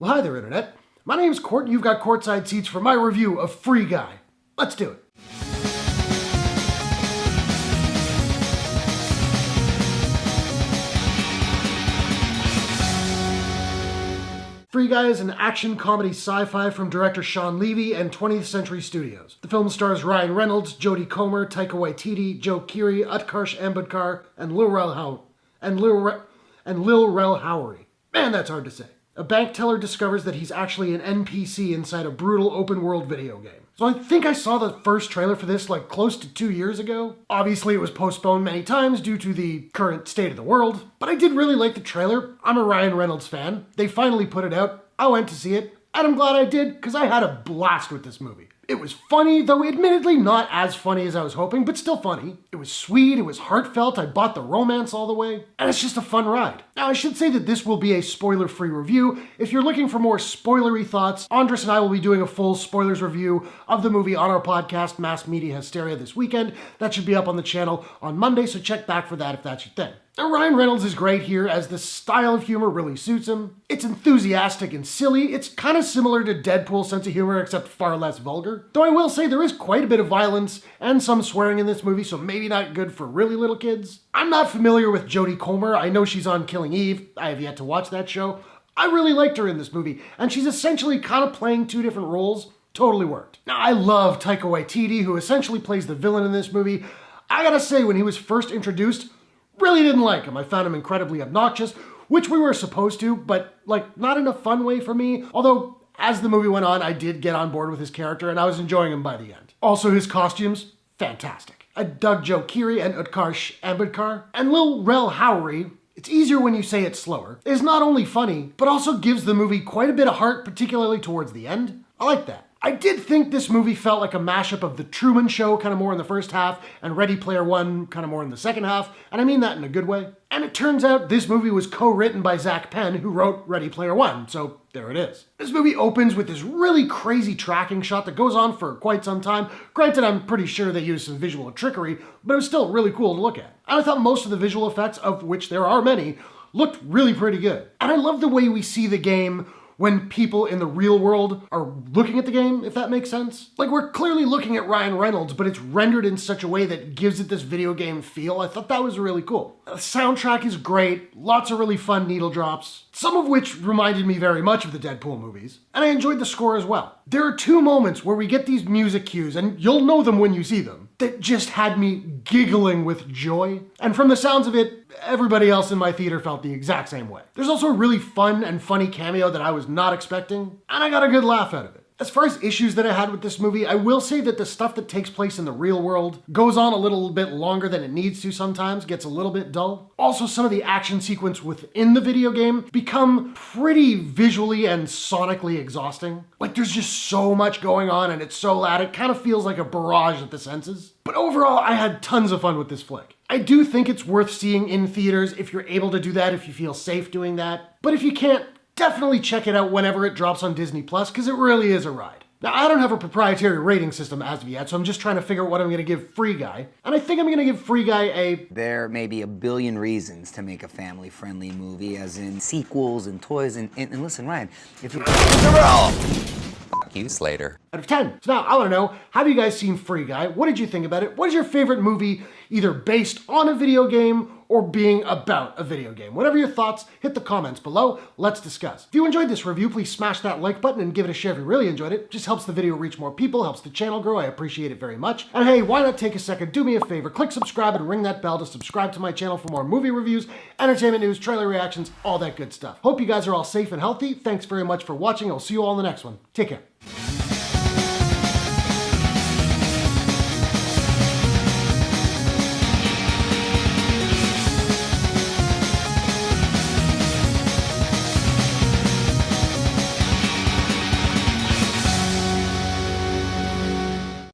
Well, hi there, Internet. My name's Court, and you've got courtside seats for my review of Free Guy. Let's do it. Free Guy is an action comedy sci-fi from director Sawn Levy and 20th Century Studios. The film stars Ryan Reynolds, Jodie Comer, Taika Waititi, Keery, Utkarsh Ambudkar, and Lil Rel Howery. Man, that's hard to say. A bank teller discovers that he's actually an NPC inside a brutal open-world video game. So I think I saw the first trailer for this like close to 2 years ago. Obviously it was postponed many times due to the current state of the world, but I did really like the trailer. I'm a Ryan Reynolds fan. They finally put it out. I went to see it, and I'm glad I did because I had a blast with this movie. It was funny, though admittedly not as funny as I was hoping, but still funny. It was sweet, it was heartfelt, I bought the romance all the way, and it's just a fun ride. Now, I should say that this will be a spoiler-free review. If you're looking for more spoilery thoughts, Andres and I will be doing a full spoilers review of the movie on our podcast, Mass Media Hysteria, this weekend. That should be up on the channel on Monday, so check back for that if that's your thing. Now, Ryan Reynolds is great here, as the style of humor really suits him. It's enthusiastic and silly. It's kind of similar to Deadpool's sense of humor, except far less vulgar. Though I will say there is quite a bit of violence and some swearing in this movie, so maybe not good for really little kids. I'm not familiar with Jodie Comer. I know she's on Killing Eve. I have yet to watch that show. I really liked her in this movie, and she's essentially kind of playing two different roles. Totally worked. Now, I love Taika Waititi, who essentially plays the villain in this movie. I gotta say, when he was first introduced, really didn't like him. I found him incredibly obnoxious, which we were supposed to, but like not in a fun way for me. Although, as the movie went on, I did get on board with his character and I was enjoying him by the end. Also, his costumes, fantastic. I dug Keery and Utkarsh Ambudkar. And Lil Rel Howery, it's easier when you say it slower, is not only funny, but also gives the movie quite a bit of heart, particularly towards the end. I like that. I did think this movie felt like a mashup of The Truman Show, kind of more in the first half, and Ready Player One, kind of more in the second half, and I mean that in a good way. And it turns out this movie was co-written by Zach Penn, who wrote Ready Player One, so there it is. This movie opens with this really crazy tracking shot that goes on for quite some time. Granted, I'm pretty sure they used some visual trickery, but it was still really cool to look at. And I thought most of the visual effects, of which there are many, looked really pretty good. And I love the way we see the game when people in the real world are looking at the game, if that makes sense. Like, we're clearly looking at Ryan Reynolds, but it's rendered in such a way that gives it this video game feel. I thought that was really cool. The soundtrack is great, lots of really fun needle drops, some of which reminded me very much of the Deadpool movies, and I enjoyed the score as well. There are two moments where we get these music cues, and you'll know them when you see them, that just had me giggling with joy. And from the sounds of it, everybody else in my theater felt the exact same way. There's also a really fun and funny cameo that I was not expecting, and I got a good laugh out of it. As far as issues that I had with this movie, I will say that the stuff that takes place in the real world goes on a little bit longer than it needs to sometimes, gets a little bit dull. Also, some of the action sequence within the video game become pretty visually and sonically exhausting. Like, there's just so much going on and it's so loud, it kind of feels like a barrage at the senses. But overall, I had tons of fun with this flick. I do think it's worth seeing in theaters if you're able to do that, if you feel safe doing that. But if you can't, definitely check it out whenever it drops on Disney+, because it really is a ride. Now, I don't have a proprietary rating system as of yet, so I'm just trying to figure out what I'm going to give Free Guy. And I think I'm going to give Free Guy a... There may be a billion reasons to make a family-friendly movie, as in sequels and toys, and listen, Ryan, if you... Fuck you, Slater. Out of 10. So now, I want to know, have you guys seen Free Guy? What did you think about it? What is your favorite movie, either based on a video game or being about a video game? Whatever your thoughts, hit the comments below. Let's discuss. If you enjoyed this review, please smash that like button and give it a share if you really enjoyed it. Just helps the video reach more people, helps the channel grow. I appreciate it very much. And hey, why not take a second, do me a favor, click subscribe and ring that bell to subscribe to my channel for more movie reviews, entertainment news, trailer reactions, all that good stuff. Hope you guys are all safe and healthy. Thanks very much for watching. I'll see you all in the next one. Take care.